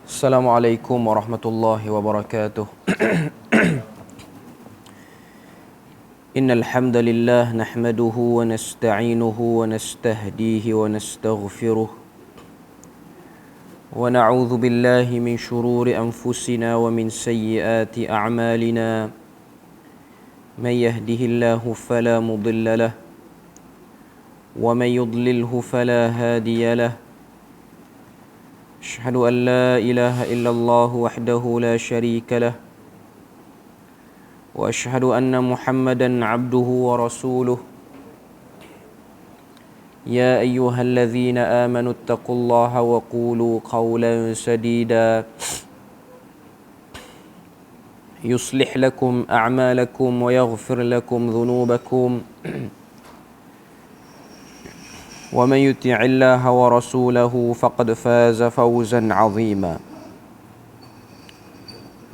Assalamualaikum warahmatullahi wabarakatuh. Innal hamdalillah nahmaduhu wa nasta'inuhu wa nastahdihi wa nastaghfiruh wa na'udzu billahi min shururi anfusina wa min sayyiati a'malina. Man yahdihillahu fala mudilla lahu wa man yudlilhu fala hadiya lahu. أشهد أن لا إله إلا الله وحده لا شريك له وأشهد أن محمدا عبده ورسوله يا أيها الذين آمنوا اتقوا الله وقولوا قولا سديدا يصلح لكم أعمالكم ويغفر لكم ذنوبكم ومن يطع الله ورسوله فقد فاز فوزا عظيما.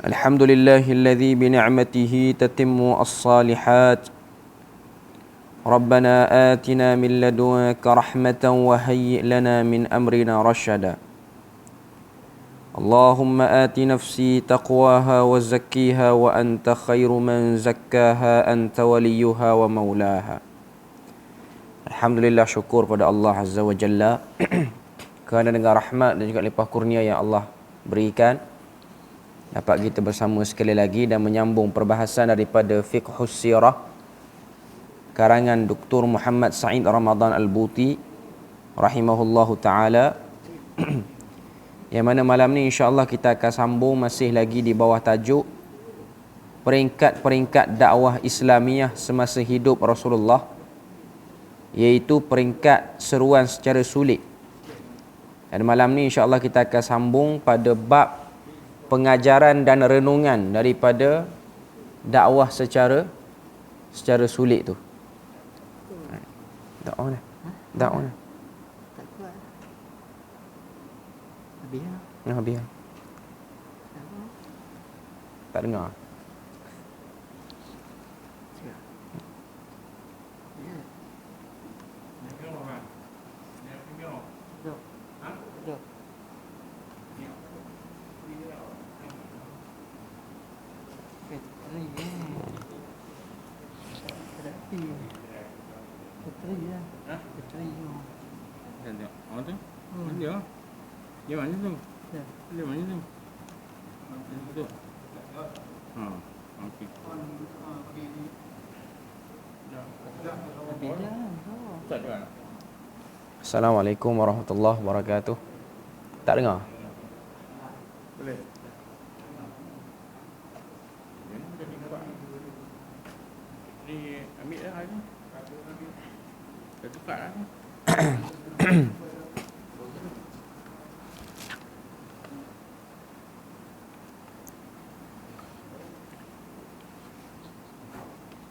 الحمد لله الذي بنعمته تتم الصالحات. ربنا آتنا من لدنك رحمة وهيئ لنا من أمرنا رشدا. اللهم آت نفسي تقواها وزكيها وأنت خير من زكاها أنت وليها ومولاها. Alhamdulillah, syukur pada Allah Azza wa Jalla kerana dengan rahmat dan juga limpah kurnia yang Allah berikan, dapat kita bersama sekali lagi dan menyambung perbahasan daripada Fiqhus Sirah karangan Dr. Muhammad Sa'id Ramadan Al-Buti rahimahullahu ta'ala, yang mana malam ni insya-Allah kita akan sambung masih lagi di bawah tajuk peringkat-peringkat dakwah Islamiyah semasa hidup Rasulullah, iaitu peringkat seruan secara sulit. Dan malam ni insya-Allah kita akan sambung pada bab pengajaran dan renungan daripada dakwah secara sulit tu. Dakwah ni. Dakwah ni. Tak kuat. Habis. Habis. Tak dengar. Dia mana tu? Dia mana tu? Tu. Ha, okey. Tak ada. Assalamualaikum warahmatullahi wabarakatuh. Tak dengar? Boleh. Ni ambil dah hari ni. Dah tukar dah ni.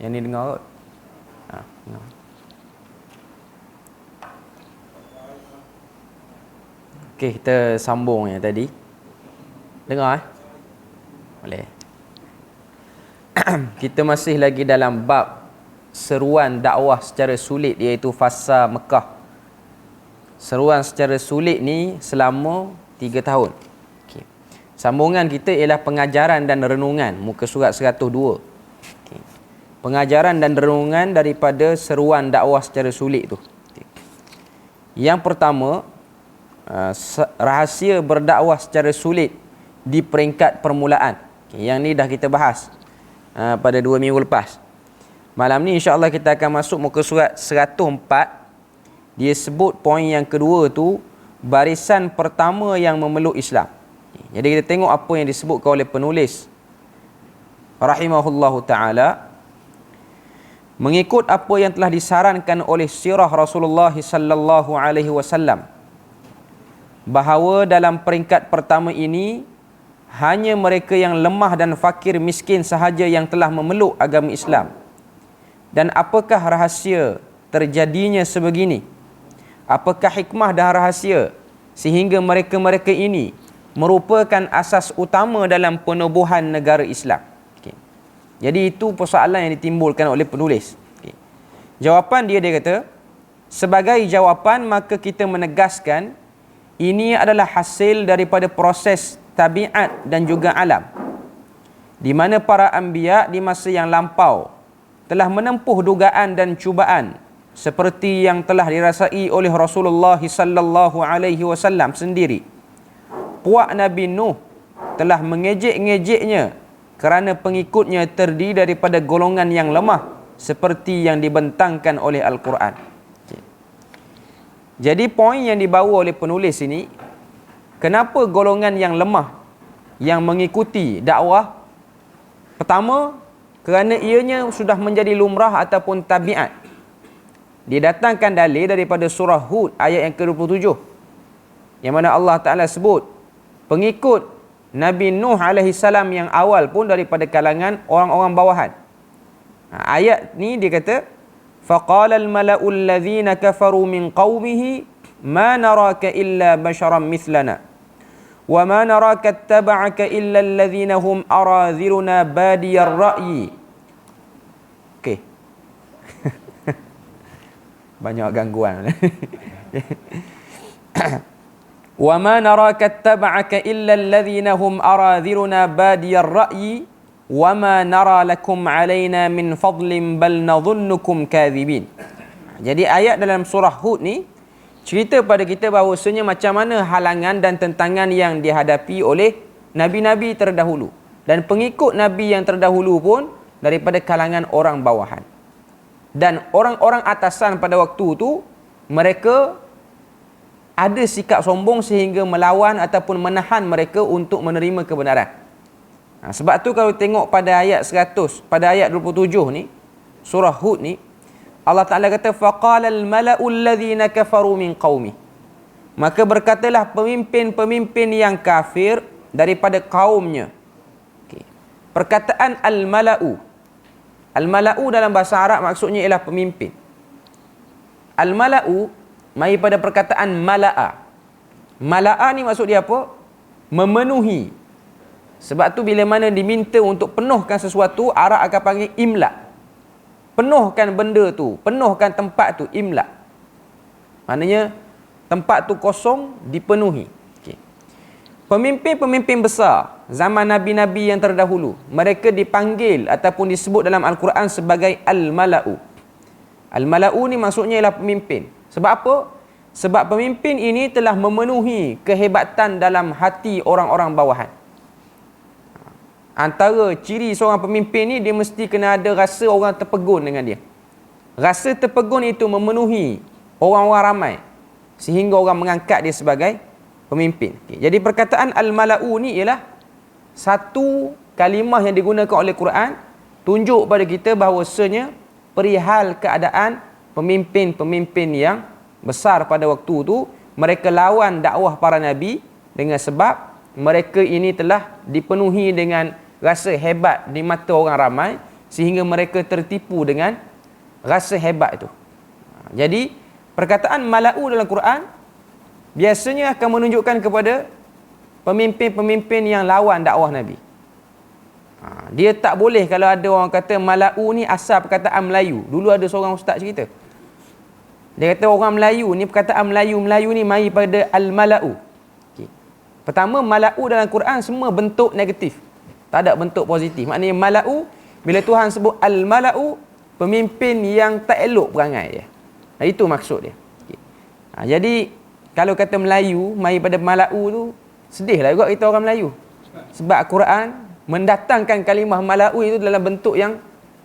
Yang ni dengar kot? Dengar. Okey, kita sambung yang tadi. Dengar Boleh. Kita masih lagi dalam bab seruan dakwah secara sulit, iaitu fasa Mekah. Seruan secara sulit ni selama 3 tahun. Okey. Sambungan kita ialah pengajaran dan renungan, muka surat 102. Okey. Pengajaran dan renungan daripada seruan dakwah secara sulit tu. Okey. Yang pertama, rahsia berdakwah secara sulit di peringkat permulaan. Okay, yang ni dah kita bahas pada 2 minggu lepas. Malam ni insya-Allah kita akan masuk muka surat 104. Dia sebut poin yang kedua tu, barisan pertama yang memeluk Islam. Okay, jadi kita tengok apa yang disebutkan oleh penulis rahimahullahu taala. Mengikut apa yang telah disarankan oleh sirah Rasulullah sallallahu alaihi wasallam, bahawa dalam peringkat pertama ini hanya mereka yang lemah dan fakir miskin sahaja yang telah memeluk agama Islam. Dan apakah rahsia terjadinya sebegini? Apakah hikmah dan rahsia sehingga mereka-mereka ini merupakan asas utama dalam penubuhan negara Islam? Okay. Jadi itu persoalan yang ditimbulkan oleh penulis. Okay. Jawapan dia kata, sebagai jawapan maka kita menegaskan ini adalah hasil daripada proses tabiat dan juga alam, di mana para anbiya di masa yang lampau telah menempuh dugaan dan cubaan seperti yang telah dirasai oleh Rasulullah sallallahu alaihi wasallam sendiri. Puak Nabi Nuh telah mengejek-ngejeknya kerana pengikutnya terdiri daripada golongan yang lemah seperti yang dibentangkan oleh Al-Quran. Jadi poin yang dibawa oleh penulis ini, kenapa golongan yang lemah yang mengikuti dakwah? Pertama, kerana ianya sudah menjadi lumrah ataupun tabiat. Didatangkan dalil daripada surah Hud ayat yang ke-27, yang mana Allah Ta'ala sebut pengikut Nabi Nuh alaihi salam yang awal pun daripada kalangan orang-orang bawahan. Ayat ni dia kata, faqala al-mala'u alladhina kafaru min qaumihi ma naraka illa basharan mithlana wa ma naraka ittaba'aka illa alladhina hum aradhiluna badiyar ra'yi. Okey. Banyak gangguan. Wa ma naraka ittaba'aka illa alladhina hum aradhiluna badiyar ra'yi wa ma nara lakum alaina min fadlin bal nadhunnukum kadhibin. Jadi ayat dalam surah Hud ni cerita pada kita bahawasanya macam mana halangan dan tentangan yang dihadapi oleh nabi-nabi terdahulu dan pengikut nabi yang terdahulu pun daripada kalangan orang bawahan. Dan orang-orang atasan pada waktu tu mereka ada sikap sombong sehingga melawan ataupun menahan mereka untuk menerima kebenaran. Sebab tu kalau tengok pada ayat 100, pada ayat 27 ni, surah Hud ni, Allah Ta'ala kata, فَقَالَ الْمَلَأُ الَّذِينَ كَفَرُوا مِنْ قَوْمِهِ. Maka berkatalah pemimpin-pemimpin yang kafir daripada kaumnya. Okay. Perkataan al-mala'u. Al-mala'u dalam bahasa Arab maksudnya ialah pemimpin. Al-mala'u mari pada perkataan mala'a. Mala'a ni maksud dia apa? Memenuhi. Sebab tu bila mana diminta untuk penuhkan sesuatu, Arab akan panggil imla'. Penuhkan benda tu, penuhkan tempat tu, imla'. Maknanya tempat tu kosong, dipenuhi. Okay. Pemimpin-pemimpin besar zaman nabi-nabi yang terdahulu, mereka dipanggil ataupun disebut dalam Al-Quran sebagai al-mala'u. Al-mala'u ni maksudnya ialah pemimpin. Sebab apa? Sebab pemimpin ini telah memenuhi kehebatan dalam hati orang-orang bawahan. Antara ciri seorang pemimpin ni, dia mesti kena ada rasa orang terpegun dengan dia. Rasa terpegun itu memenuhi orang-orang ramai sehingga orang mengangkat dia sebagai pemimpin. Okay. Jadi perkataan al-mala'u ni ialah satu kalimah yang digunakan oleh Quran tunjuk pada kita bahawasanya perihal keadaan pemimpin-pemimpin yang besar pada waktu tu, mereka lawan dakwah para nabi dengan sebab mereka ini telah dipenuhi dengan rasa hebat di mata orang ramai sehingga mereka tertipu dengan rasa hebat itu. Jadi perkataan mala'u dalam Quran biasanya akan menunjukkan kepada pemimpin-pemimpin yang lawan dakwah Nabi. Dia tak boleh kalau ada orang kata mala'u ni asal perkataan Melayu. Dulu ada seorang ustaz cerita. Dia kata orang Melayu ni, perkataan Melayu ni mari pada al-mala'u. Okay. Pertama, mala'u dalam Quran semua bentuk negatif. Tak ada bentuk positif. Maknanya mala'u, bila Tuhan sebut al-mala'u, pemimpin yang tak elok perangai dia. Itu maksud dia. Okay. Jadi, kalau kata Melayu, mari pada mala'u tu, sedihlah juga kita orang Melayu. Sebab Quran mendatangkan kalimah mala'u itu dalam bentuk yang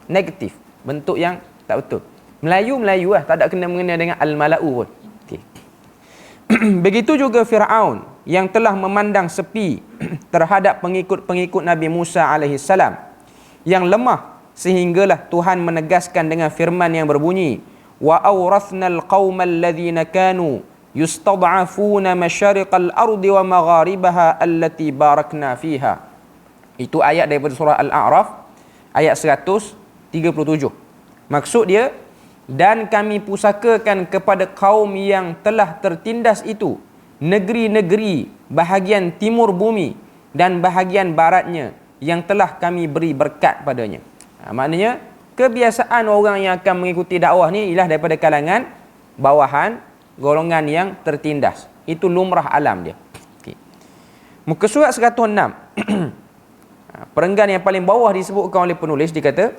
negatif. Bentuk yang tak betul. Melayu lah, tak ada kena-mengena dengan al-mala'u pun. Okay. Begitu juga Fir'aun yang telah memandang sepi terhadap pengikut-pengikut Nabi Musa AS yang lemah, sehinggalah Tuhan menegaskan dengan firman yang berbunyi, wa awrathnal qaumal ladzina kanu yustad'afuna masyariqal ardi wa magharibaha allati barakna fiha. Itu ayat daripada surah Al-A'raf ayat 137. Maksud dia, dan kami pusakakan kepada kaum yang telah tertindas itu negeri-negeri bahagian timur bumi dan bahagian baratnya yang telah kami beri berkat padanya. Maknanya kebiasaan orang yang akan mengikuti dakwah ni ialah daripada kalangan bawahan, golongan yang tertindas. Itu lumrah alam dia. Okay. Muka surat 106. Perenggan yang paling bawah disebutkan oleh penulis, dikata,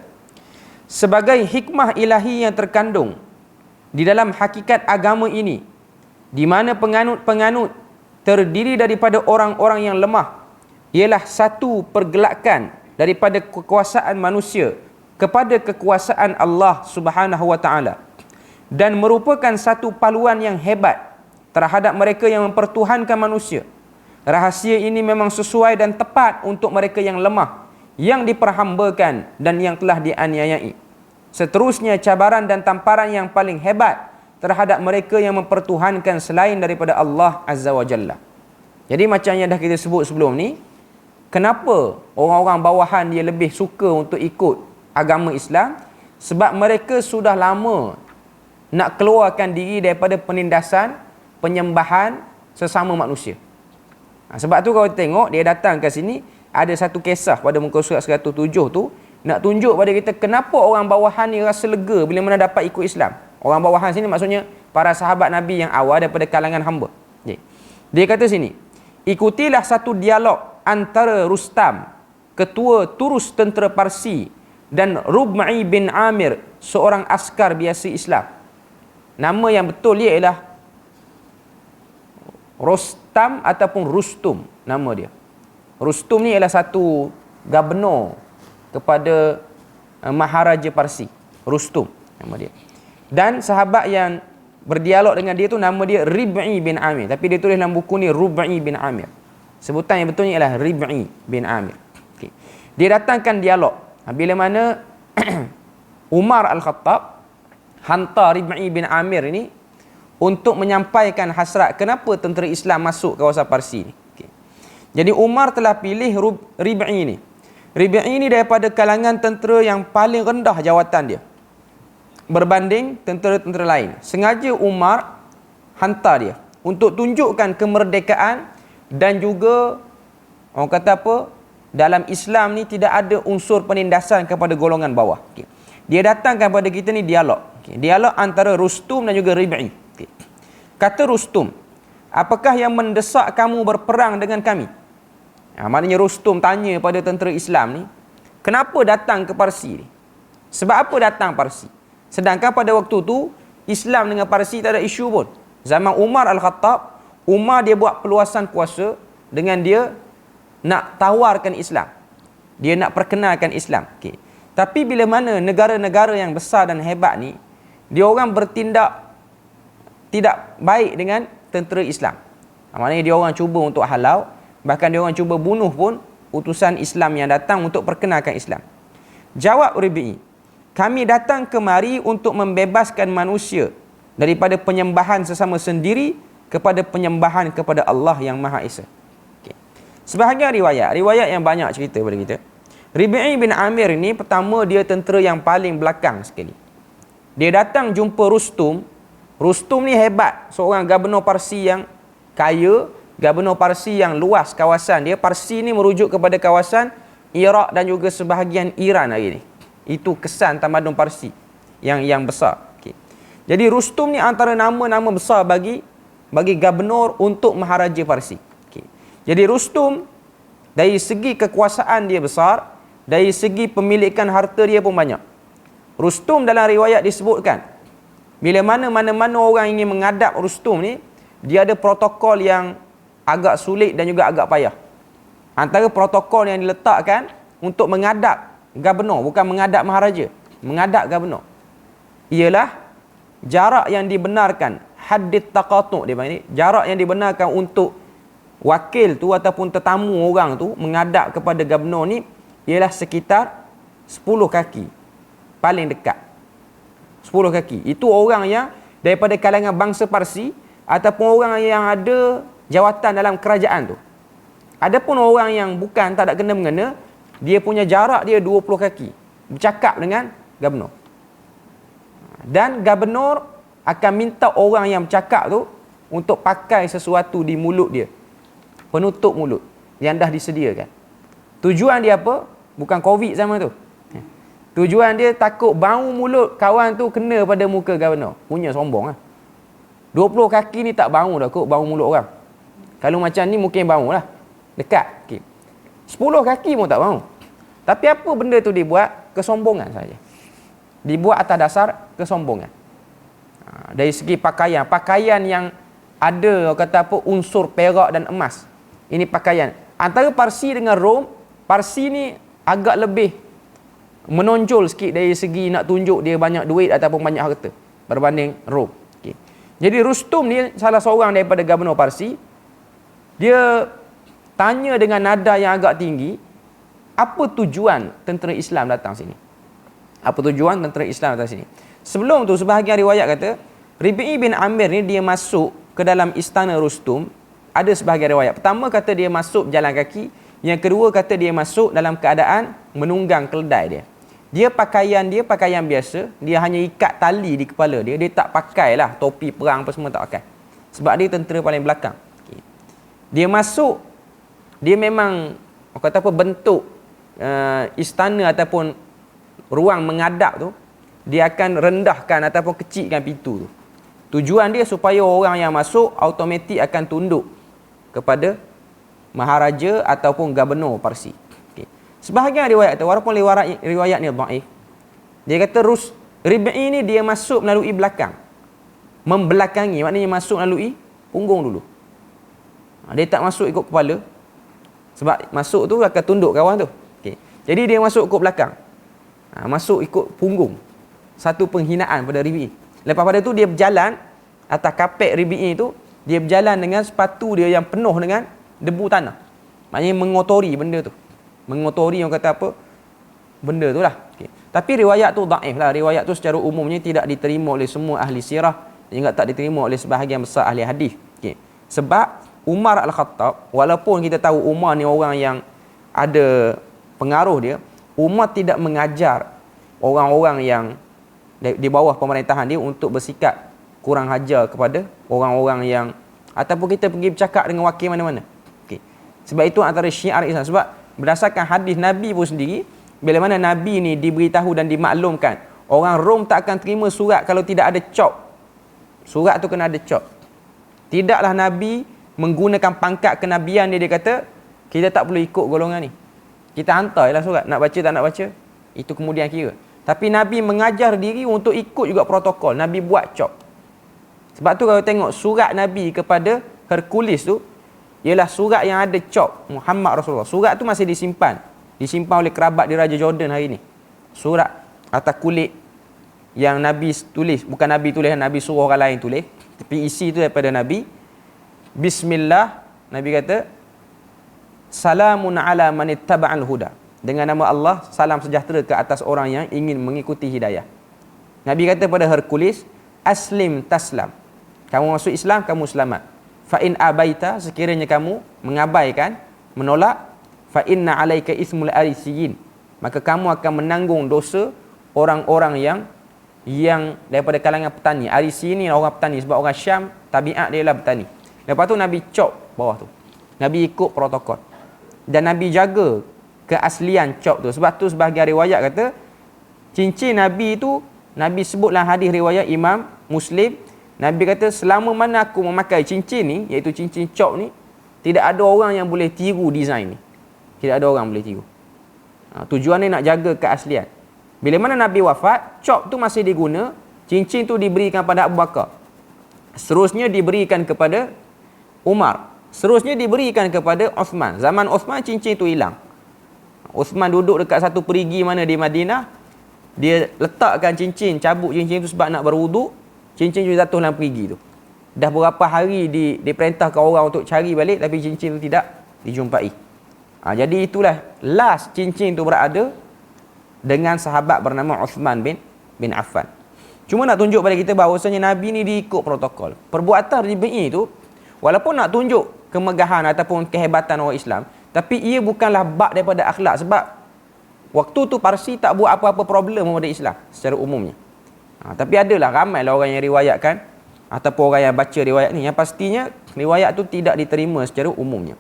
sebagai hikmah ilahi yang terkandung di dalam hakikat agama ini, di mana penganut-penganut terdiri daripada orang-orang yang lemah, ialah satu pergelakan daripada kekuasaan manusia kepada kekuasaan Allah Subhanahu wa taala, dan merupakan satu paluan yang hebat terhadap mereka yang mempertuhankan manusia. Rahasia ini memang sesuai dan tepat untuk mereka yang lemah, yang diperhambakan dan yang telah dianiayai. Seterusnya, cabaran dan tamparan yang paling hebat terhadap mereka yang mempertuhankan selain daripada Allah Azza wa Jalla. Jadi macam yang dah kita sebut sebelum ni, kenapa orang-orang bawahan dia lebih suka untuk ikut agama Islam? Sebab mereka sudah lama nak keluarkan diri daripada penindasan, penyembahan sesama manusia. Sebab tu kalau tengok, dia datang ke sini, ada satu kisah pada muka surat 107 tu, nak tunjuk pada kita kenapa orang bawahan ni rasa lega bila mana dapat ikut Islam. Orang bawahan sini maksudnya para sahabat Nabi yang awal daripada kalangan hamba. Dia kata sini, ikutilah satu dialog antara Rustam, ketua Turus tentera Parsi, dan Rub'i bin Amir, seorang askar biasa Islam. Nama yang betul dia ialah Rostam ataupun Rustum, nama dia. Rustum ni ialah satu gubernur kepada Maharaja Parsi. Rustum nama dia. Dan sahabat yang berdialog dengan dia tu nama dia Rib'i bin Amir, tapi dia tulis dalam buku ni Rub'i bin Amir. Sebutan yang betulnya ialah Rib'i bin Amir. Okay. Dia datangkan dialog bila mana Umar Al-Khattab hantar Rib'i bin Amir ini untuk menyampaikan hasrat kenapa tentera Islam masuk kawasan Parsi ni. Okay. Jadi Umar telah pilih Rib'i ni. Rib'i ni daripada kalangan tentera yang paling rendah jawatan dia berbanding tentera-tentera lain. Sengaja Umar hantar dia untuk tunjukkan kemerdekaan, dan juga orang kata apa, dalam Islam ni tidak ada unsur penindasan kepada golongan bawah. Okay. Dia datangkan kepada kita ni dialog. Okay. Dialog antara Rustum dan juga Rib'i. Okay. Kata Rustum, apakah yang mendesak kamu berperang dengan kami? Maknanya Rustum tanya pada tentera Islam ni, kenapa datang ke Parsi ni? Sebab apa datang Parsi? Sedangkan pada waktu tu Islam dengan Parsi tak ada isu pun. Zaman Umar Al-Khattab, Umar dia buat peluasan kuasa dengan dia nak tawarkan Islam. Dia nak perkenalkan Islam. Okay. Tapi bila mana negara-negara yang besar dan hebat ni, dia orang bertindak tidak baik dengan tentera Islam. Maknanya dia orang cuba untuk halau, bahkan dia orang cuba bunuh pun utusan Islam yang datang untuk perkenalkan Islam. Jawab Rib'i, kami datang kemari untuk membebaskan manusia daripada penyembahan sesama sendiri kepada penyembahan kepada Allah yang Maha Esa. Okay. Sebahagian riwayat yang banyak cerita pada kita, Rib'i bin Amir ni pertama dia tentera yang paling belakang sekali. Dia datang jumpa Rustum. Rustum ni hebat, seorang gubernur Parsi yang kaya, gubernur Parsi yang luas kawasan dia. Parsi ni merujuk kepada kawasan Iraq dan juga sebahagian Iran hari ni. Itu kesan tamadun Parsi yang besar. Okay. Jadi Rustum ni antara nama-nama besar bagi gubernur untuk Maharaja Parsi. Okay. Jadi Rustum dari segi kekuasaan dia besar, dari segi pemilikan harta dia pun banyak. Rustum dalam riwayat disebutkan, bila mana-mana orang ingin menghadap Rustum ni, dia ada protokol yang agak sulit dan juga agak payah. Antara protokol yang diletakkan untuk menghadap gubernur, bukan menghadap maharaja, menghadap gubernur, ialah jarak yang dibenarkan, haddit taqatu' dia panggil, jarak yang dibenarkan untuk wakil tu ataupun tetamu orang tu menghadap kepada gubernur ni ialah sekitar 10 kaki paling dekat. 10 kaki. Itu orang yang daripada kalangan bangsa Parsi ataupun orang yang ada jawatan dalam kerajaan tu. Adapun orang yang bukan, tak ada kena-mengena, dia punya jarak dia 20 kaki bercakap dengan gubernur. Dan gubernur akan minta orang yang bercakap tu untuk pakai sesuatu di mulut dia, penutup mulut yang dah disediakan. Tujuan dia apa? Bukan COVID zaman tu. Tujuan dia takut bau mulut kawan tu kena pada muka gubernur. Punya sombong lah. 20 kaki ni tak bau dah kot bau mulut orang. Kalau macam ni mungkin bau lah. Dekat. Okay. 10 kaki pun tak mau. Tapi apa benda tu dibuat? Kesombongan saja. Dibuat atas dasar kesombongan. Dari segi pakaian. Pakaian yang ada, kata apa, unsur perak dan emas. Ini pakaian. Antara Parsi dengan Rom, Parsi ni agak lebih menonjol sikit dari segi nak tunjuk dia banyak duit ataupun banyak harta berbanding Rom. Okay. Jadi Rustum ni salah seorang daripada gubernur Parsi. Dia tanya dengan nada yang agak tinggi, apa tujuan tentera Islam datang sini? Apa tujuan tentera Islam datang sini? Sebelum tu sebahagian riwayat kata Rib'i bin Amir ni dia masuk ke dalam istana Rustum. Ada sebahagian riwayat. Pertama kata dia masuk berjalan kaki, yang kedua kata dia masuk dalam keadaan menunggang keledai dia. Dia pakaian biasa, dia hanya ikat tali di kepala dia. Dia tak pakailah topi perang apa semua tak pakai. Sebab dia tentera paling belakang. Okay. Dia masuk, dia memang kata apa bentuk istana ataupun ruang menghadap tu, dia akan rendahkan ataupun kecilkan pintu tu. Tujuan dia supaya orang yang masuk automatik akan tunduk kepada maharaja ataupun gubernur Parsi. Okay. Sebahagian riwayat tu, walaupun riwayat ni dhaif, dia kata Rib'i ni dia masuk melalui belakang. Membelakangi, maknanya masuk melalui punggung dulu. Dia tak masuk ikut kepala. Sebab masuk tu akan tunduk kawan tu. Okay. Jadi dia masuk ikut belakang. Masuk ikut punggung. Satu penghinaan pada Rib'i. Lepas pada tu dia berjalan atas kapek Rib'i tu, dia berjalan dengan sepatu dia yang penuh dengan debu tanah. Maknanya mengotori benda tu. Mengotori yang kata apa? Benda tu lah. Okay. Tapi riwayat tu dhaif lah. Riwayat tu secara umumnya tidak diterima oleh semua ahli sirah. Juga tak diterima oleh sebahagian besar ahli hadis. Okay. Sebab Umar Al-Khattab, walaupun kita tahu Umar ni orang yang ada pengaruh dia, Umar tidak mengajar orang-orang yang di bawah pemerintahan dia untuk bersikap kurang hajar kepada orang-orang yang ataupun kita pergi bercakap dengan wakil mana-mana. Okay. Sebab itu antara syiar Islam. Sebab berdasarkan hadis Nabi pun sendiri, bila mana Nabi ni diberitahu dan dimaklumkan, orang Rom tak akan terima surat kalau tidak ada cop. Surat tu kena ada cop. Tidaklah Nabi menggunakan pangkat kenabian dia kata, kita tak perlu ikut golongan ni. Kita hantarlah surat, nak baca tak nak baca, itu kemudian kira. Tapi Nabi mengajar diri untuk ikut juga protokol. Nabi buat cop. Sebab tu kalau tengok surat Nabi kepada Hercules tu, ialah surat yang ada cop Muhammad Rasulullah. Surat tu masih disimpan. Disimpan oleh kerabat di Raja Jordan hari ni. Surat atas kulit yang Nabi tulis. Bukan Nabi tulis, Nabi suruh orang lain tulis. Tapi isi tu daripada Nabi. Bismillah, Nabi kata, Salamun ala manittaba'al huda. Dengan nama Allah, salam sejahtera ke atas orang yang ingin mengikuti hidayah. Nabi kata pada Hercules, Aslim taslam. Kamu masuk Islam, kamu selamat. Fa in abaita, sekiranya kamu mengabaikan, menolak, fa inna alaika ismul arisiyin. Maka kamu akan menanggung dosa orang-orang yang daripada kalangan petani. Arisi ni orang petani, sebab orang Syam tabiat dia lah petani. Lepas tu Nabi cop bawah tu. Nabi ikut protokol. Dan Nabi jaga keaslian cop tu. Sebab tu sebahagian riwayat kata cincin Nabi tu, Nabi sebutlah hadis riwayat Imam Muslim, Nabi kata selama mana aku memakai cincin ni, iaitu cincin cop ni, tidak ada orang yang boleh tiru design ni. Tidak ada orang boleh tiru. Tujuan ni nak jaga keaslian. Bila mana Nabi wafat, cop tu masih diguna, cincin tu diberikan pada Abu Bakar. Seterusnya diberikan kepada Umar. Seterusnya diberikan kepada Uthman. Zaman Uthman cincin tu hilang. Uthman duduk dekat satu perigi mana di Madinah. Dia letakkan cincin, cabut cincin tu sebab nak berwuduk. Cincin tu jatuh dalam perigi tu. Dah berapa hari diperintahkan orang untuk cari balik, tapi cincin tu tidak dijumpai. Jadi itulah last cincin tu berada dengan sahabat bernama Uthman bin Affan. Cuma nak tunjuk pada kita bahawasanya Nabi ni diikut protokol. Perbuatan Rib'i tu, walaupun nak tunjuk kemegahan ataupun kehebatan orang Islam, tapi ia bukanlah bab daripada akhlak. Sebab waktu tu Parsi tak buat apa-apa problem kepada Islam secara umumnya. Tapi adalah ramailah orang yang riwayatkan ataupun orang yang baca riwayat ni, yang pastinya riwayat tu tidak diterima secara umumnya.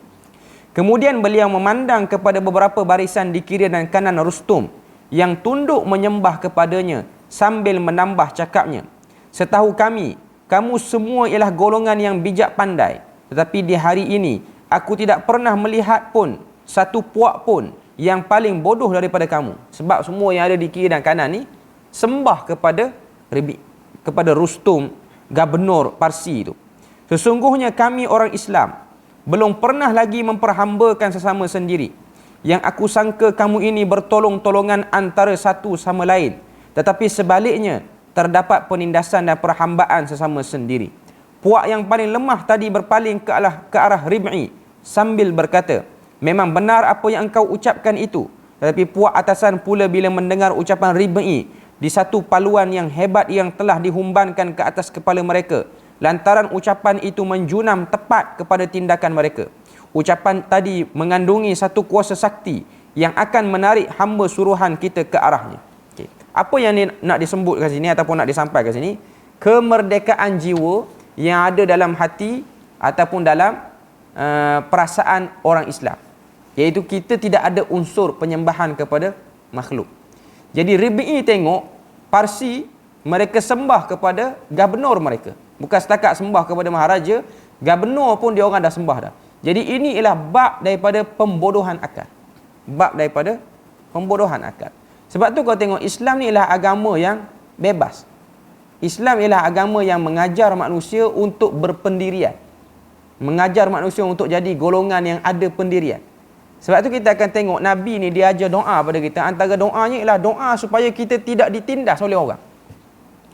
Kemudian beliau memandang kepada beberapa barisan di kiri dan kanan Rustum yang tunduk menyembah kepadanya sambil menambah cakapnya, setahu kami, kamu semua ialah golongan yang bijak pandai, tetapi di hari ini Aku tidak pernah melihat pun satu puak pun yang paling bodoh daripada kamu. Sebab semua yang ada di kiri dan kanan ni sembah kepada Rustum, gubernur Parsi itu. Sesungguhnya kami orang Islam belum pernah lagi memperhambakan sesama sendiri. Yang aku sangka kamu ini bertolong-tolongan antara satu sama lain. Tetapi sebaliknya, terdapat penindasan dan perhambaan sesama sendiri. Puak yang paling lemah tadi berpaling ke arah Rib'i sambil berkata, memang benar apa yang engkau ucapkan itu. Tetapi puak atasan pula bila mendengar ucapan Rib'i di satu paluan yang hebat yang telah dihumbankan ke atas kepala mereka, lantaran ucapan itu menjunam tepat kepada tindakan mereka. Ucapan tadi mengandungi satu kuasa sakti yang akan menarik hamba suruhan kita ke arahnya. Okay. Apa yang nak disebutkan sini ataupun nak disampaikan sini? Kemerdekaan jiwa yang ada dalam hati ataupun dalam perasaan orang Islam. Iaitu kita tidak ada unsur penyembahan kepada makhluk. Jadi Rib'i tengok Parsi mereka sembah kepada gubernur mereka. Bukan setakat sembah kepada maharaja, gubernur pun dia orang dah sembah dah. Jadi ini ialah bab daripada pembodohan akal. Bab daripada pembodohan akal. Sebab tu kau tengok Islam ni ialah agama yang bebas. Islam ialah agama yang mengajar manusia untuk berpendirian. Mengajar manusia untuk jadi golongan yang ada pendirian. Sebab tu kita akan tengok Nabi ni dia ajar doa pada kita. Antara doanya ialah doa supaya kita tidak ditindas oleh orang.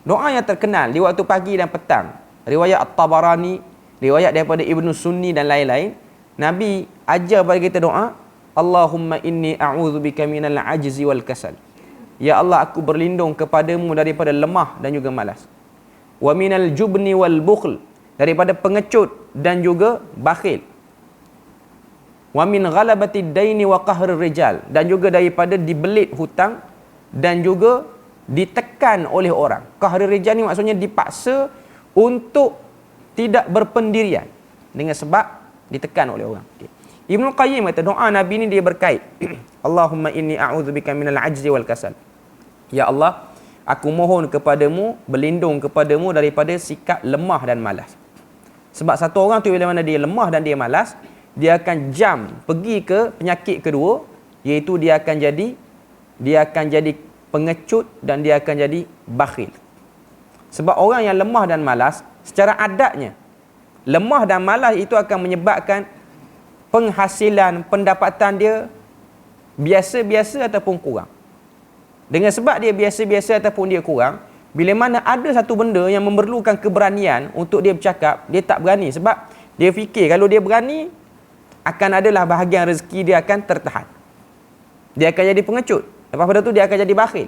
Doa yang terkenal di waktu pagi dan petang. Riwayat At-Tabarani, riwayat daripada Ibnu Sunni dan lain-lain. Nabi ajar pada kita doa, Allahumma inni a'udzubika minal ajzi wal kasal. Ya Allah, aku berlindung kepadamu daripada lemah dan juga malas. Wa minal jubni wal bukhl, daripada pengecut dan juga bakhil. Wa min ghalabatid daini wa qahrir rijal, dan juga daripada dibelit hutang dan juga ditekan oleh orang. Qahrir rijal ni maksudnya dipaksa untuk tidak berpendirian dengan sebab ditekan oleh orang. Okay. Ibnu Qayyim kata doa Nabi ni dia berkait. Allahumma inni a'udzubika minal ajzi wal kasal. Ya Allah, aku mohon kepadamu, berlindung kepadamu daripada sikap lemah dan malas. Sebab satu orang tu bila mana dia lemah dan dia malas, dia akan jam pergi ke penyakit kedua, iaitu dia akan jadi pengecut dan dia akan jadi bakhil. Sebab orang yang lemah dan malas, secara adatnya, lemah dan malas itu akan menyebabkan penghasilan, pendapatan dia biasa-biasa ataupun kurang. Dengan sebab dia biasa-biasa ataupun dia kurang, bila mana ada satu benda yang memerlukan keberanian untuk dia bercakap, dia tak berani. Sebab dia fikir kalau dia berani, akan adalah bahagian rezeki dia akan tertahan. Dia akan jadi pengecut. Lepas pada tu dia akan jadi bakhil.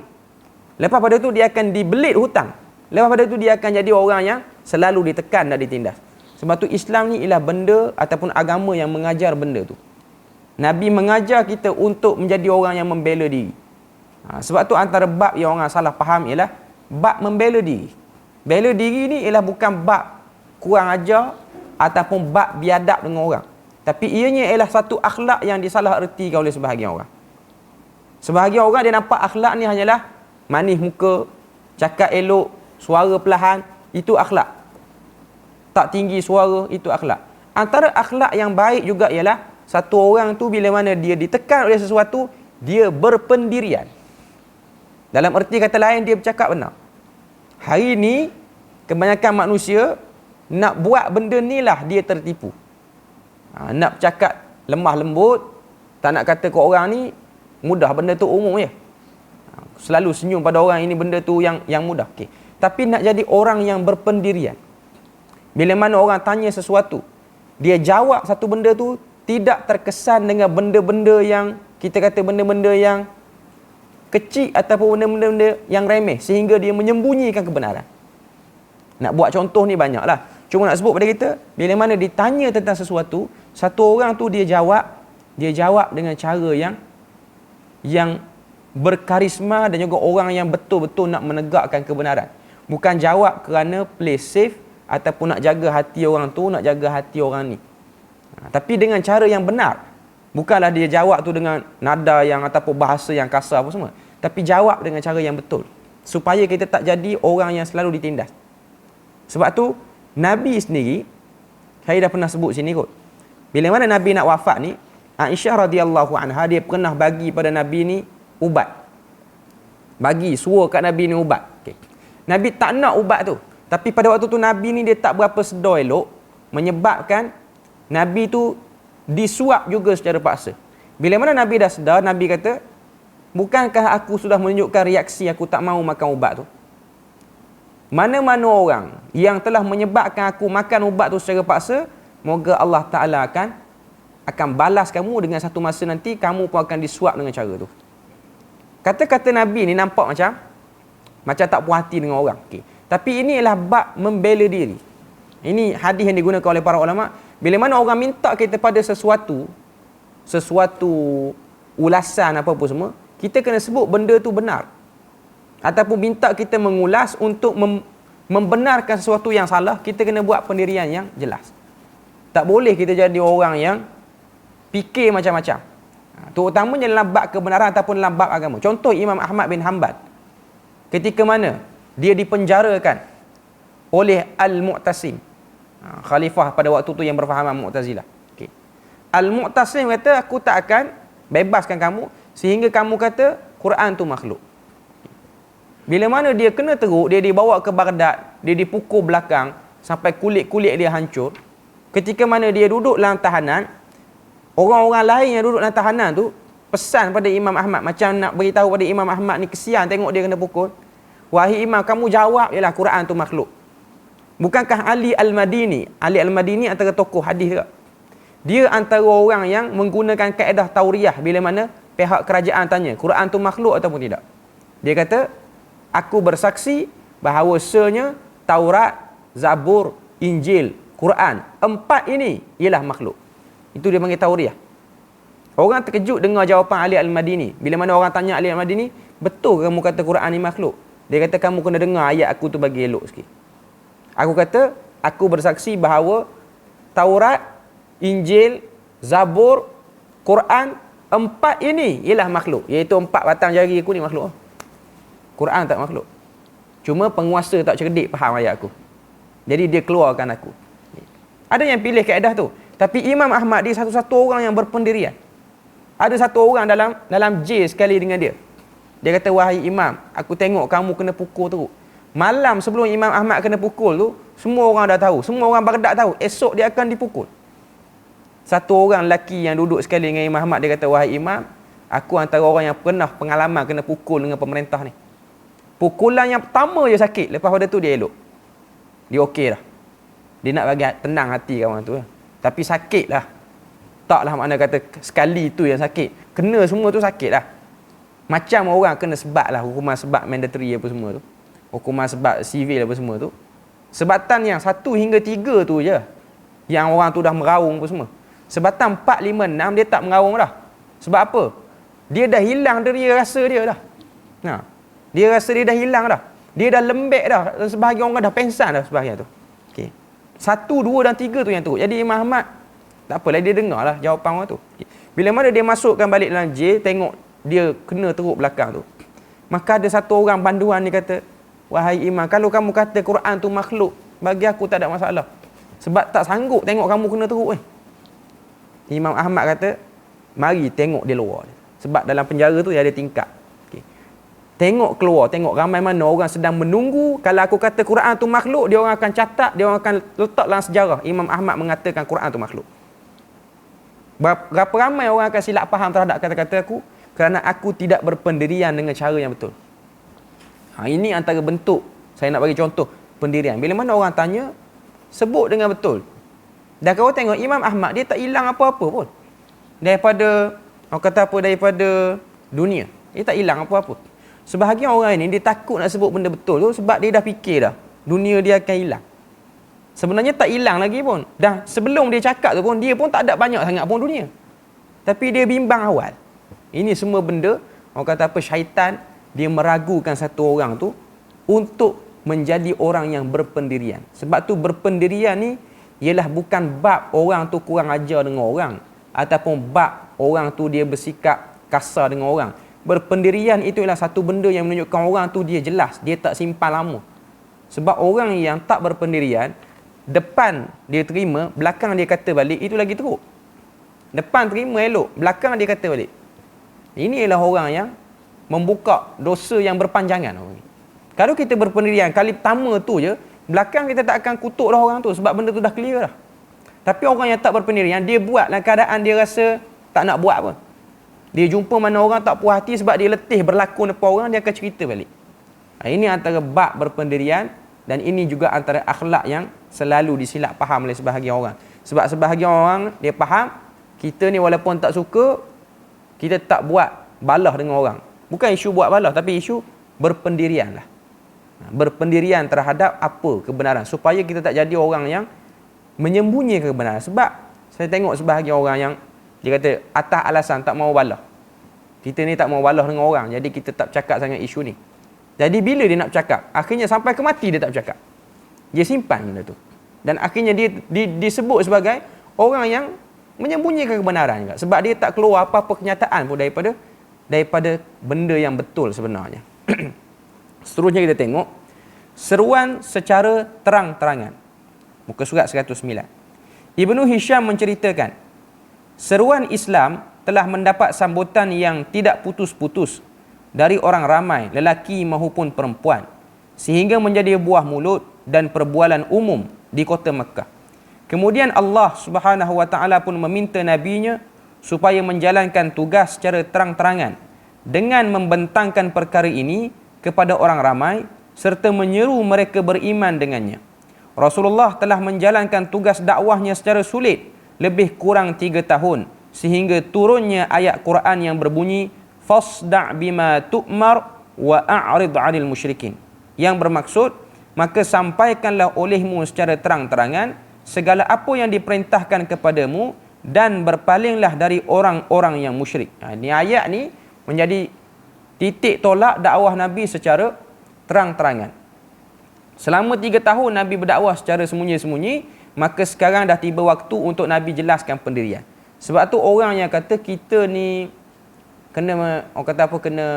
Lepas pada tu dia akan dibelit hutang. Lepas pada tu dia akan jadi orang yang selalu ditekan dan ditindas. Sebab tu Islam ni ialah benda ataupun agama yang mengajar benda tu. Nabi mengajar kita untuk menjadi orang yang membela diri. Sebab tu antara bab yang orang salah faham ialah bab membela diri. Bela diri ni ialah bukan bab kurang ajar ataupun bab biadab dengan orang. Tapi ianya ialah satu akhlak yang disalah ertikan oleh sebahagian orang. Sebahagian orang dia nampak akhlak ni hanyalah manis muka, cakap elok, suara perlahan, itu akhlak. Tak tinggi suara, itu akhlak. Antara akhlak yang baik juga ialah satu orang tu bila mana dia ditekan oleh sesuatu, dia berpendirian. Dalam erti kata lain, dia bercakap benar. Hari ni, kebanyakan manusia nak buat benda ni lah dia tertipu. Nak bercakap lemah lembut, tak nak kata ke orang ni, mudah benda tu umum je. Selalu senyum pada orang ini benda tu yang mudah. Okay. Tapi nak jadi orang yang berpendirian. Bila mana orang tanya sesuatu, dia jawab satu benda tu tidak terkesan dengan benda-benda yang kita kata benda-benda yang kecil ataupun benda-benda yang remeh sehingga dia menyembunyikan kebenaran. Nak buat contoh ni banyaklah. Cuma nak sebut pada kita, bila mana ditanya tentang sesuatu, satu orang tu dia jawab dengan cara yang berkarisma dan juga orang yang betul-betul nak menegakkan kebenaran. Bukan jawab kerana play safe ataupun nak jaga hati orang tu, nak jaga hati orang ni. Tapi dengan cara yang benar. Bukanlah dia jawab tu dengan nada yang ataupun bahasa yang kasar apa semua. Tapi jawab dengan cara yang betul. Supaya kita tak jadi orang yang selalu ditindas. Sebab tu, Nabi sendiri, saya dah pernah sebut sini kot. Bila mana Nabi nak wafat ni, Aisyah radhiyallahu anha dia pernah bagi pada Nabi ni ubat. Bagi suruh kat Nabi ni ubat. Okay. Nabi tak nak ubat tu. Tapi pada waktu tu Nabi ni dia tak berapa sedar elok, menyebabkan Nabi tu disuap juga secara paksa. Bila mana Nabi dah sedar, Nabi kata, bukankah aku sudah menunjukkan reaksi aku tak mau makan ubat tu? Mana-mana orang yang telah menyebabkan aku makan ubat tu secara paksa, moga Allah Ta'ala akan balas kamu dengan satu masa nanti, kamu pun akan disuap dengan cara tu. Kata-kata Nabi ni nampak macam tak puas hati dengan orang. Okay. Tapi ini ialah bab membela diri. Ini hadis yang digunakan oleh para ulama. Bila mana orang minta kita pada sesuatu ulasan apa-apa semua, kita kena sebut benda tu benar. Ataupun minta kita mengulas untuk membenarkan sesuatu yang salah, kita kena buat pendirian yang jelas. Tak boleh kita jadi orang yang fikir macam-macam. Terutamanya dalam bab kebenaran ataupun dalam bab agama. Contoh Imam Ahmad bin Hanbal. Ketika mana dia dipenjarakan oleh Al-Mu'tasim, khalifah pada waktu tu yang berfahaman Mu'tazilah. Okay. Al-Mu'tasim kata, aku tak akan bebaskan kamu sehingga kamu kata Quran tu makhluk. Bila mana dia kena teruk, dia dibawa ke Baghdad, dia dipukul belakang sampai kulit-kulit dia hancur. Ketika mana dia duduk dalam tahanan, orang-orang lain yang duduk dalam tahanan tu pesan pada Imam Ahmad, macam nak beritahu pada Imam Ahmad ni kesian tengok dia kena pukul. Wahai Imam, kamu jawab jelah Quran tu makhluk. Bukankah Ali Al-Madini antara tokoh hadis juga. Dia antara orang yang menggunakan kaedah tauriyah bila mana pihak kerajaan tanya, Quran tu makhluk ataupun tidak. Dia kata, aku bersaksi bahawasanya Taurat, Zabur, Injil, Quran, 4 ini ialah makhluk. Itu dia panggil tauriyah. Orang terkejut dengar jawapan Ali Al-Madini. Bila mana orang tanya Ali Al-Madini, betul kamu kata Quran ni makhluk? Dia kata, kamu kena dengar ayat aku tu bagi elok sikit. Aku kata, aku bersaksi bahawa Taurat, Injil, Zabur, Quran, 4 ini ialah makhluk. Iaitu 4 batang jari aku ni makhluk. Quran tak makhluk. Cuma penguasa tak cerdik faham ayat aku. Jadi dia keluarkan aku. Ada yang pilih kaedah tu. Tapi Imam Ahmad dia satu-satu orang yang berpendirian. Ada satu orang dalam jail sekali dengan dia. Dia kata, wahai Imam, aku tengok kamu kena pukul teruk. Malam sebelum Imam Ahmad kena pukul tu, semua orang dah tahu. Semua orang Baghdad tahu. Esok dia akan dipukul. Satu orang lelaki yang duduk sekali dengan Imam Ahmad, dia kata, wahai Imam, aku antara orang yang pernah pengalaman kena pukul dengan pemerintah ni. Pukulan yang pertama je sakit. Lepas pada tu dia elok. Dia okey dah. Dia nak bagi tenang hati kawan tu. Tapi sakit lah. Taklah makna kata sekali tu yang sakit. Kena semua tu sakit lah. Macam orang kena sebab lah. Hukuman sebab mandatory apa semua tu. Hukuman sebab civil apa semua tu. Sebatan yang 1 hingga 3 tu je. Yang orang tu dah meraung apa semua. Sebatan 4, 5, 6 dia tak meraung dah. Sebab apa? Dia dah hilang dari rasa dia dah. Nah. Dia rasa dia dah hilang dah. Dia dah lembek dah. Sebahagian orang dah pensan dah sebahagian tu. Okey. 1, 2 dan 3 tu yang teruk. Jadi Imam Ahmad, tak apalah, dia dengar lah jawapan orang tu. Bila mana dia masukkan balik dalam jail, tengok dia kena teruk belakang tu. Maka ada satu orang panduan ni kata, wahai Imam, kalau kamu kata Quran tu makhluk, bagi aku tak ada masalah. Sebab tak sanggup tengok kamu kena teruk ni. Imam Ahmad kata, mari tengok dia luar. Sebab dalam penjara tu dia ada tingkap. Tengok keluar, tengok ramai mana orang sedang menunggu. Kalau aku kata Quran tu makhluk, dia orang akan catat, dia orang akan letak dalam sejarah Imam Ahmad mengatakan Quran tu makhluk. Berapa ramai orang akan silap faham terhadap kata-kata aku kerana aku tidak berpendirian dengan cara yang betul. Ini antara bentuk, saya nak bagi contoh pendirian. Bila mana orang tanya, sebut dengan betul. Dan kau tengok Imam Ahmad, dia tak hilang apa-apa pun. Daripada, orang kata apa, daripada dunia. Dia tak hilang apa-apa. Sebahagian orang ini dia takut nak sebut benda betul tu sebab dia dah fikir dah dunia dia akan hilang. Sebenarnya tak hilang lagi pun. Dah sebelum dia cakap tu pun dia pun tak ada banyak sangat pun dunia. Tapi dia bimbang awal. Ini semua benda orang kata apa, syaitan dia meragukan satu orang tu untuk menjadi orang yang berpendirian. Sebab tu berpendirian ni ialah bukan bab orang tu kurang ajar dengan orang ataupun bab orang tu dia bersikap kasar dengan orang. Berpendirian itu ialah satu benda yang menunjukkan orang tu dia jelas, dia tak simpan lama. Sebab orang yang tak berpendirian, depan dia terima, belakang dia kata balik, itu lagi teruk. Depan terima elok, belakang dia kata balik. Ini ialah orang yang membuka dosa yang berpanjangan orang ni. Kalau kita berpendirian kali pertama tu je, belakang kita tak akan kutuk dah orang tu sebab benda tu dah clear dah. Tapi orang yang tak berpendirian, dia buat dalam keadaan dia rasa tak nak buat apa. Dia jumpa mana orang tak puas hati sebab dia letih berlakon depan orang, dia akan cerita balik. Ini antara bab berpendirian dan ini juga antara akhlak yang selalu disilap faham oleh sebahagian orang. Sebab sebahagian orang dia faham kita ni walaupun tak suka, kita tak buat balah dengan orang. Bukan isu buat balah tapi isu berpendirian lah. Berpendirian terhadap apa kebenaran supaya kita tak jadi orang yang menyembunyikan kebenaran. Sebab saya tengok sebahagian orang yang dia kata atas alasan tak mau balah. Kita ni tak mau balah dengan orang, jadi kita tak bercakap sangat isu ni. Jadi bila dia nak bercakap, akhirnya sampai ke mati dia tak bercakap. Dia simpan benda tu. Dan akhirnya dia disebut sebagai orang yang menyembunyikan kebenaran juga. Sebab dia tak keluar apa-apa kenyataan pun daripada benda yang betul sebenarnya. Seterusnya kita tengok seruan secara terang-terangan. Muka surat 109. Ibnu Hisham menceritakan, seruan Islam telah mendapat sambutan yang tidak putus-putus dari orang ramai, lelaki maupun perempuan, sehingga menjadi buah mulut dan perbualan umum di kota Mekah. Kemudian Allah Subhanahu wa taala pun meminta nabinya supaya menjalankan tugas secara terang-terangan dengan membentangkan perkara ini kepada orang ramai serta menyeru mereka beriman dengannya. Rasulullah telah menjalankan tugas dakwahnya secara sulit lebih kurang 3 tahun sehingga turunnya ayat Quran yang berbunyi fasda' bima tu'mar wa a'rid 'anil musyrikin, yang bermaksud maka sampaikanlah olehmu secara terang-terangan segala apa yang diperintahkan kepadamu dan berpalinglah dari orang-orang yang musyrik. Ini ayat ni menjadi titik tolak dakwah Nabi secara terang-terangan. Selama 3 tahun Nabi berdakwah secara sembunyi-sembunyi, maka sekarang dah tiba waktu untuk Nabi jelaskan pendirian. Sebab tu orang yang kata kita ni kena, orang kata apa, kena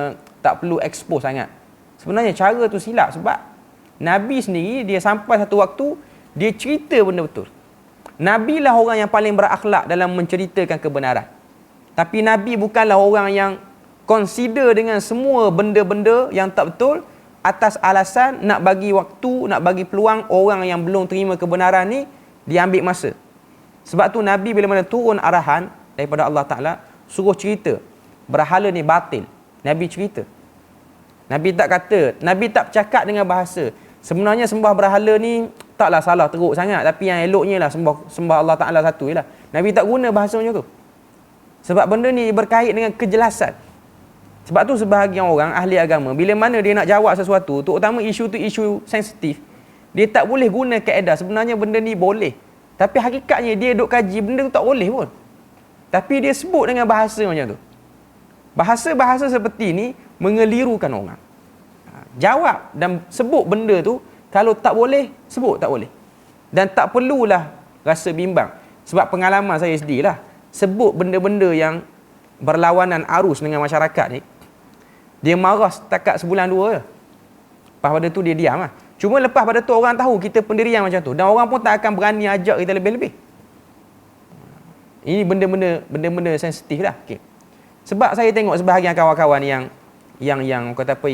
tak perlu expose sangat. Sebenarnya cara tu silap sebab Nabi sendiri dia sampai satu waktu dia cerita benda betul. Nabi lah orang yang paling berakhlak dalam menceritakan kebenaran. Tapi Nabi bukanlah orang yang consider dengan semua benda-benda yang tak betul atas alasan nak bagi waktu, nak bagi peluang orang yang belum terima kebenaran ni diambil masa. Sebab tu Nabi bila mana turun arahan daripada Allah Ta'ala suruh cerita berhala ni batil, Nabi cerita. Nabi tak kata, Nabi tak bercakap dengan bahasa sebenarnya sembah berhala ni taklah salah teruk sangat, tapi yang eloknya lah sembah Allah Ta'ala satu je lah. Nabi tak guna bahasa macam tu. Sebab benda ni berkait dengan kejelasan. Sebab tu sebahagian orang ahli agama bila mana dia nak jawab sesuatu, terutama isu tu isu sensitif, dia tak boleh guna kaedah sebenarnya benda ni boleh, tapi hakikatnya dia duk kaji benda tu tak boleh pun, tapi dia sebut dengan bahasa macam tu. Bahasa-bahasa seperti ni mengelirukan orang. Jawab dan sebut benda tu, kalau tak boleh sebut tak boleh, dan tak perlulah rasa bimbang. Sebab pengalaman saya sendiri lah, sebut benda-benda yang berlawanan arus dengan masyarakat ni, dia marah setakat sebulan 2 je. Lepas pada tu dia diam lah. Cuma lepas pada tu orang tahu kita pendirian macam tu, dan orang pun tak akan berani ajak kita lebih-lebih. Ini benda-benda sensitif lah. Okay. Sebab saya tengok sebahagian kawan-kawan yang kata apa,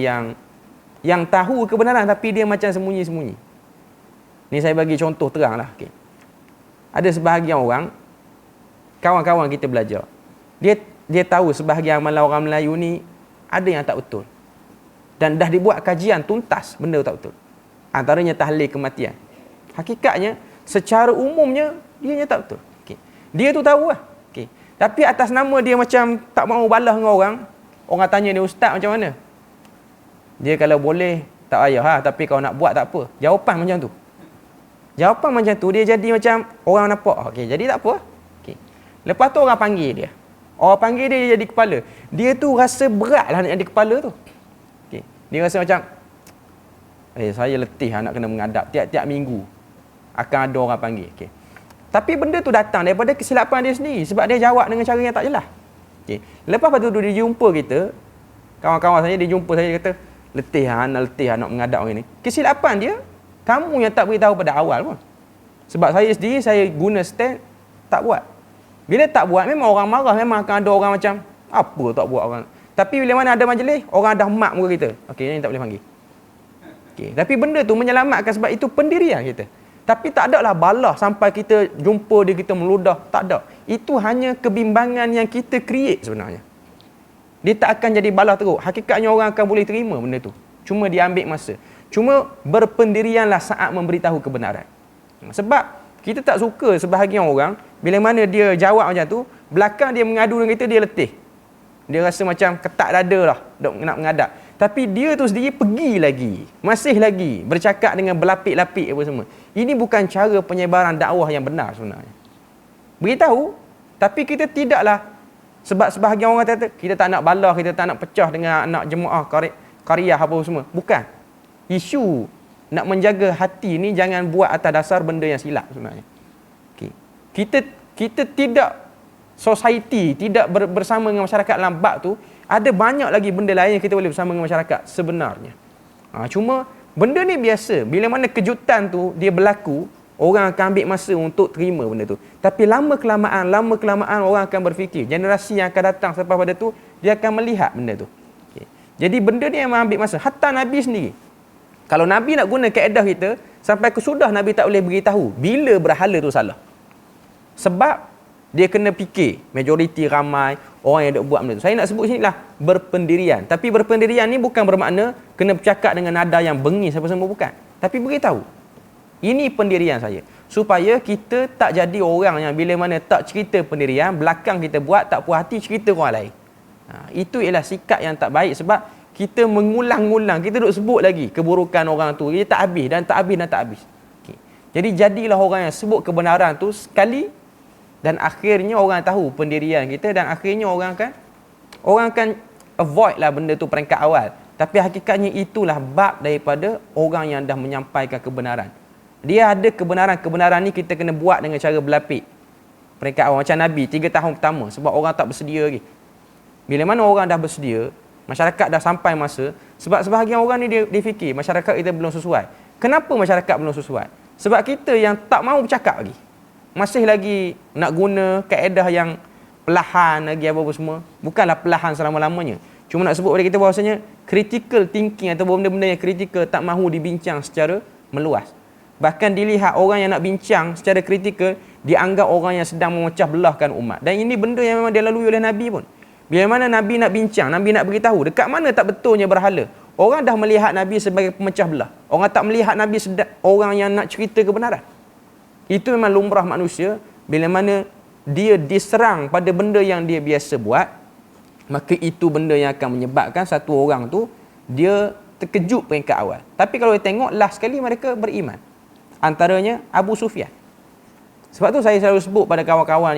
yang tahu kebenaran tapi dia macam sembunyi-sembunyi. Ni saya bagi contoh terang lah. Okay. Ada sebahagian orang, kawan-kawan kita belajar, dia tahu sebahagian amalan orang Melayu ni ada yang tak betul. Dan dah dibuat kajian tuntas benda tak betul. Antaranya tahlil kematian. Hakikatnya secara umumnya dia tak betul. Okay. Dia tu tahu lah. Okay. Tapi atas nama dia macam tak mahu balas dengan orang tanya dia, ustaz macam mana? Dia kalau boleh tak payah ha, tapi kalau nak buat tak apa. Jawapan macam tu. Jawapan macam tu dia jadi macam orang nampak. Okey, jadi tak apa. Okey. Lepas tu orang panggil dia. Orang panggil dia jadi kepala. Dia tu rasa berat lah nak jadi kepala tu. Okay. Dia rasa macam, saya letih nak kena menghadap. Tiap-tiap minggu akan ada orang panggil. Okay. Tapi benda tu datang daripada kesilapan dia sendiri. Sebab dia jawab dengan cara yang tak jelas. Okay. Lepas tu dia jumpa kita, kawan-kawan saya, dia jumpa saya, dia kata, letih nak menghadap orang ni. Kesilapan dia, kamu yang tak beritahu pada awal pun. Sebab saya sendiri, saya guna stand, tak buat. Bila tak buat, memang orang marah, memang akan ada orang macam, apa tak buat orang. Tapi bila mana ada majlis, orang dah mak muka kita. Okey, ni tak boleh panggil. Okey, tapi benda tu menyelamatkan sebab itu pendirian kita. Tapi tak ada lah balah sampai kita jumpa dia, kita meludah. Tak ada. Itu hanya kebimbangan yang kita create sebenarnya. Dia tak akan jadi balah teruk. Hakikatnya orang akan boleh terima benda tu. Cuma dia ambil masa. Cuma berpendirianlah saat memberitahu kebenaran. Sebab kita tak suka sebahagian orang, bila mana dia jawab macam tu, belakang dia mengadu dengan kita, dia letih. Dia rasa macam ketak dada lah, nak mengadap. Tapi dia tu sendiri pergi lagi, masih lagi bercakap dengan berlapik-lapik apa semua. Ini bukan cara penyebaran dakwah yang benar sebenarnya. Beritahu, tapi kita tidaklah, sebab sebahagian orang kata, kita tak nak balah, kita tak nak pecah dengan anak jemaah qaryah apa semua. Bukan. Isu nak menjaga hati ni jangan buat atas dasar benda yang silap sebenarnya. Okay. Kita tidak society, tidak bersama dengan masyarakat dalam bab tu, ada banyak lagi benda lain yang kita boleh bersama dengan masyarakat sebenarnya. Cuma benda ni biasa. Bila mana kejutan tu dia berlaku, orang akan ambil masa untuk terima benda tu. Tapi lama kelamaan orang akan berfikir. Generasi yang akan datang selepas pada tu, dia akan melihat benda tu. Okay. Jadi benda ni memang ambil masa. Hatta Nabi sendiri. Kalau Nabi nak guna kaedah kita, sampai kesudah Nabi tak boleh beritahu bila berhala tu salah. Sebab dia kena fikir, majoriti ramai orang yang duk buat benda tu. Saya nak sebut sini lah berpendirian. Tapi berpendirian ni bukan bermakna kena bercakap dengan nada yang bengis apa semua, bukan. Tapi beritahu. Ini pendirian saya. Supaya kita tak jadi orang yang bila mana tak cerita pendirian, belakang kita buat, tak puas hati cerita orang lain. Itu ialah sikap yang tak baik sebab kita mengulang-ulang, kita duk sebut lagi keburukan orang tu. Dia tak habis dan tak habis dan tak habis. Okay. Jadi jadilah orang yang sebut kebenaran tu sekali dan akhirnya orang tahu pendirian kita dan akhirnya orang akan avoid lah benda tu peringkat awal. Tapi hakikatnya itulah bab daripada orang yang dah menyampaikan kebenaran. Dia ada kebenaran ni kita kena buat dengan cara berlapik. Peringkat awal macam Nabi 3 tahun pertama sebab orang tak bersedia lagi. Bila mana orang dah bersedia, masyarakat dah sampai masa, sebab sebahagian orang ni dia fikir masyarakat kita belum sesuai. Kenapa masyarakat belum sesuai? Sebab kita yang tak mahu bercakap lagi. Masih lagi nak guna kaedah yang perlahan lagi apa semua. Bukanlah perlahan selama-lamanya. Cuma nak sebut pada kita bahawasanya critical thinking atau benda-benda yang kritikal tak mahu dibincang secara meluas. Bahkan dilihat orang yang nak bincang secara kritikal, dianggap orang yang sedang memecah belahkan umat. Dan ini benda yang memang dilalui oleh Nabi pun. Bila mana Nabi nak bincang, Nabi nak beritahu dekat mana tak betulnya berhala. Orang dah melihat Nabi sebagai pemecah belah. Orang tak melihat Nabi orang yang nak cerita kebenaran. Itu memang lumrah manusia. Bila mana dia diserang pada benda yang dia biasa buat, maka itu benda yang akan menyebabkan satu orang tu dia terkejut peringkat awal. Tapi kalau dia tengok last sekali mereka beriman. Antaranya Abu Sufyan. Sebab tu saya selalu sebut pada kawan-kawan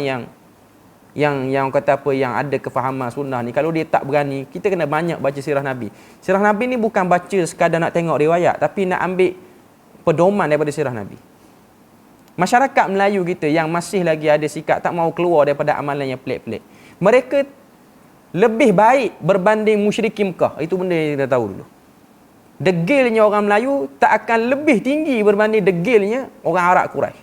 yang kata apa, yang ada kefahaman sunnah ni, kalau dia tak berani, kita kena banyak baca sirah Nabi. Sirah Nabi ni bukan baca sekadar nak tengok riwayat, tapi nak ambil pedoman daripada sirah Nabi. Masyarakat Melayu kita yang masih lagi ada sikap tak mau keluar daripada amalan yang pelik-pelik, mereka lebih baik berbanding musyrikin Mekah. Itu benda yang kita tahu dulu. Degilnya orang Melayu tak akan lebih tinggi berbanding degilnya orang Arab Quraisy.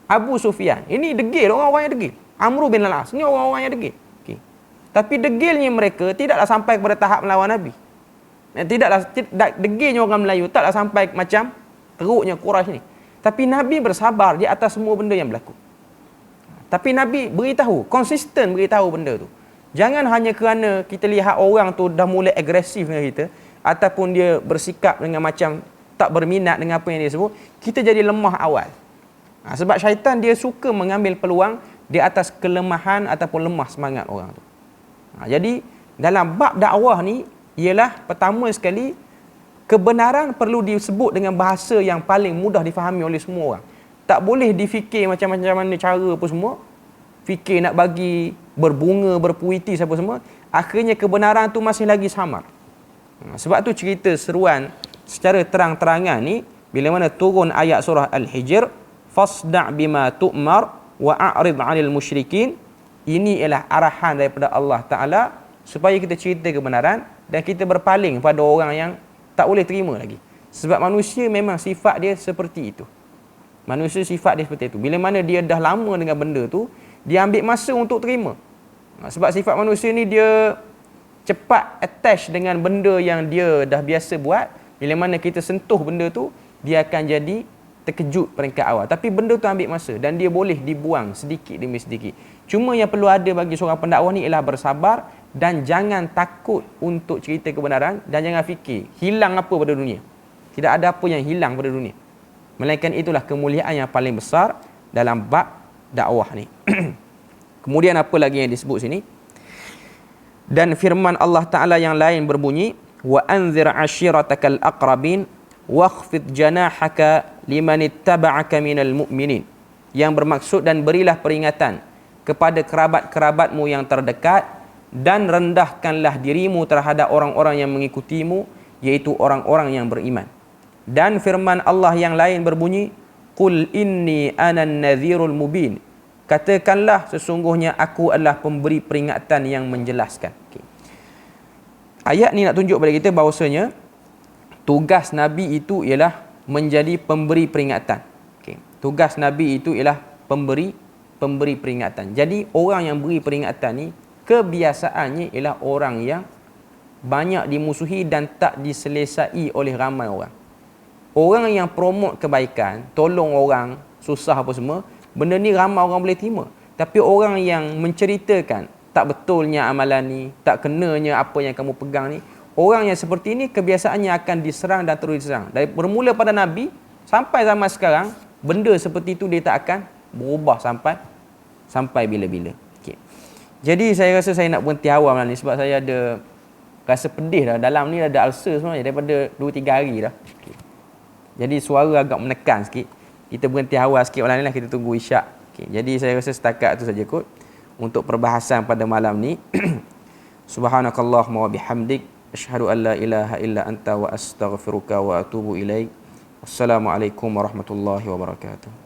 Abu Sufyan, ini degil, orang-orang yang degil. Amru bin Al-As, ni orang-orang yang degil. Okay. Tapi degilnya mereka tidaklah sampai kepada tahap melawan Nabi. Degilnya orang Melayu taklah sampai macam teruknya Quraisy ni. Tapi Nabi bersabar di atas semua benda yang berlaku. Tapi Nabi beritahu, konsisten beritahu benda tu. Jangan hanya kerana kita lihat orang tu dah mulai agresif dengan kita, ataupun dia bersikap dengan macam tak berminat dengan apa yang dia sebut, kita jadi lemah awal. Sebab syaitan dia suka mengambil peluang di atas kelemahan ataupun lemah semangat orang tu. Jadi dalam bab dakwah ni ialah pertama sekali kebenaran perlu disebut dengan bahasa yang paling mudah difahami oleh semua orang. Tak boleh difikir macam-macam mana cara apa semua. Fikir nak bagi berbunga, berpuitis apa semua. Akhirnya kebenaran tu masih lagi samar. Sebab tu cerita seruan secara terang-terangan ni bila mana turun ayat surah Al-Hijr, fasda' bima tu'mar wa a'rid 'anil musyrikin. Ini ialah arahan daripada Allah Ta'ala supaya kita cerita kebenaran dan kita berpaling pada orang yang tak boleh terima lagi. Sebab manusia memang sifat dia seperti itu. Manusia sifat dia seperti itu. Bila mana dia dah lama dengan benda tu, dia ambil masa untuk terima. Sebab sifat manusia ni dia cepat attach dengan benda yang dia dah biasa buat. Bila mana kita sentuh benda tu, dia akan jadi terkejut peringkat awal. Tapi benda tu ambil masa dan dia boleh dibuang sedikit demi sedikit. Cuma yang perlu ada bagi seorang pendakwah ni ialah bersabar dan jangan takut untuk cerita kebenaran dan jangan fikir hilang apa pada dunia. Tidak ada apa yang hilang pada dunia. Melainkan itulah kemuliaan yang paling besar dalam bab dakwah ni. Kemudian apa lagi yang disebut sini? Dan firman Allah Ta'ala yang lain berbunyi, wa anzir ashiratakal aqrabin wakhfid janahaka liman ittaba'aka minal mu'minin. Yang bermaksud, dan berilah peringatan kepada kerabat-kerabatmu yang terdekat dan rendahkanlah dirimu terhadap orang-orang yang mengikutimu, iaitu orang-orang yang beriman. Dan firman Allah yang lain berbunyi, qul inni anan nadhirul mubin. Katakanlah sesungguhnya aku adalah pemberi peringatan yang menjelaskan. Okay. Ayat ni nak tunjuk pada kita bahawasanya tugas Nabi itu ialah menjadi pemberi peringatan. Okay. Tugas Nabi itu ialah pemberi peringatan. Jadi orang yang beri peringatan ni kebiasaannya ialah orang yang banyak dimusuhi dan tak diselesai oleh ramai orang. Orang yang promote kebaikan, tolong orang, susah apa semua, benda ni ramai orang boleh terima. Tapi orang yang menceritakan tak betulnya amalan ni, tak kenanya apa yang kamu pegang ni, orang yang seperti ini kebiasaannya akan diserang dan terus diserang. Dari bermula pada Nabi sampai zaman sekarang, benda seperti itu dia tak akan berubah sampai bila-bila. Okay. Jadi saya rasa saya nak berhenti awal malam ni sebab saya ada rasa pedih dah. Dalam ni ada ulcer sebenarnya daripada 2-3 hari dah. Okay. Jadi suara agak menekan sikit. Kita berhenti awal sikit malam ni lah, kita tunggu isyak. Okay. Jadi saya rasa setakat tu saja kot untuk perbahasan pada malam ni. Subhanakallahumma wa bihamdik, asyhadu an la ilaha illa anta wa astaghfiruka wa atubu ilaik. Wassalamualaikum warahmatullahi wabarakatuh.